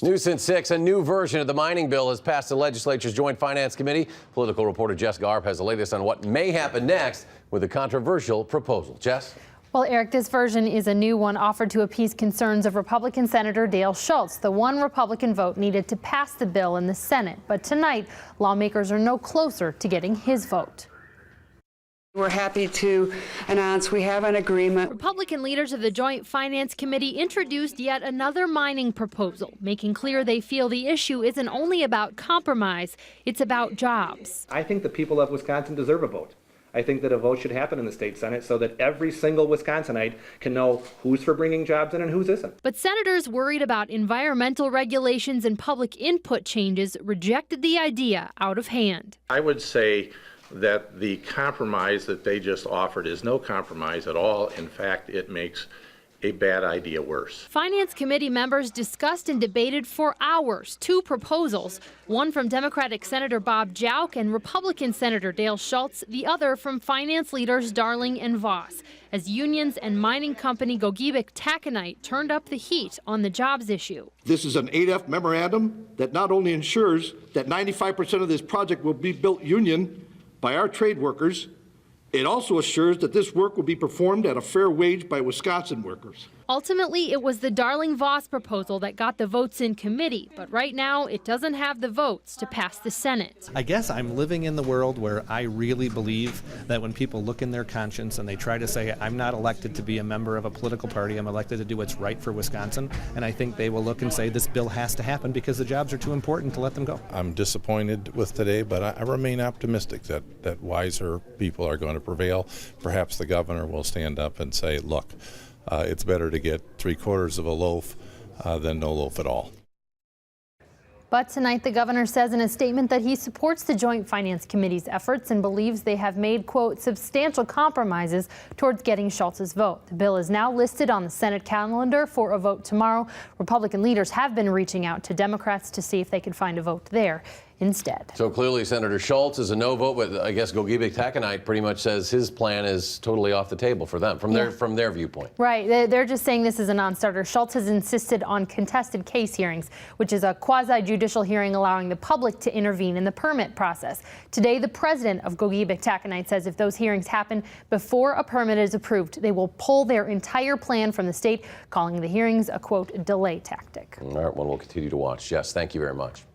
News since 6, a new version of the mining bill has passed the legislature's Joint Finance Committee. Political reporter Jess Garb has the latest on what may happen next with a controversial proposal. Jess? Well, Eric, this version is a new one offered to appease concerns of Republican Senator Dale Schultz, the one Republican vote needed to pass the bill in the Senate. But tonight, lawmakers are no closer to getting his vote. We're happy to announce we have an agreement. Republican leaders of the Joint Finance Committee introduced yet another mining proposal, making clear they feel the issue isn't only about compromise, it's about jobs. I think the people of Wisconsin deserve a vote. I think that a vote should happen in the state Senate so that every single Wisconsinite can know who's for bringing jobs in and who's isn't. But senators worried about environmental regulations and public input changes rejected the idea out of hand. I would say that the compromise that they just offered is no compromise at all. In fact, it makes a bad idea worse. Finance Committee members discussed and debated for hours two proposals, one from Democratic Senator Bob Jauch and Republican Senator Dale Schultz, the other from finance leaders Darling and Voss, as unions and mining company Gogebic Taconite turned up the heat on the jobs issue. This is an 8F memorandum that not only ensures that 95% of this project will be built union by our trade workers, it also assures that this work will be performed at a fair wage by Wisconsin workers. Ultimately, it was the Darling-Voss proposal that got the votes in committee, but right now it doesn't have the votes to pass the Senate. I guess I'm living in the world where I really believe that when people look in their conscience and they try to say, I'm not elected to be a member of a political party, I'm elected to do what's right for Wisconsin, and I think they will look and say this bill has to happen because the jobs are too important to let them go. I'm disappointed with today, but I remain optimistic that wiser people are going to prevail. Perhaps the governor will stand up and say, look, it's better to get 3/4 of a loaf than no loaf at all. But tonight, the governor says in a statement that he supports the Joint Finance Committee's efforts and believes they have made, quote, substantial compromises towards getting Schultz's vote. The bill is now listed on the Senate calendar for a vote tomorrow. Republican leaders have been reaching out to Democrats to see if they could find a vote there instead. So clearly Senator Schultz is a no vote, but I guess Gogebic Taconite pretty much says his plan is totally off the table for them, from their viewpoint. Right. They're just saying this is a non-starter. Schultz has insisted on contested case hearings, which is a quasi-judicial hearing allowing the public to intervene in the permit process. Today, the president of Gogebic Taconite says if those hearings happen before a permit is approved, they will pull their entire plan from the state, calling the hearings a, quote, delay tactic. All right, well, we'll continue to watch. Jess, thank you very much.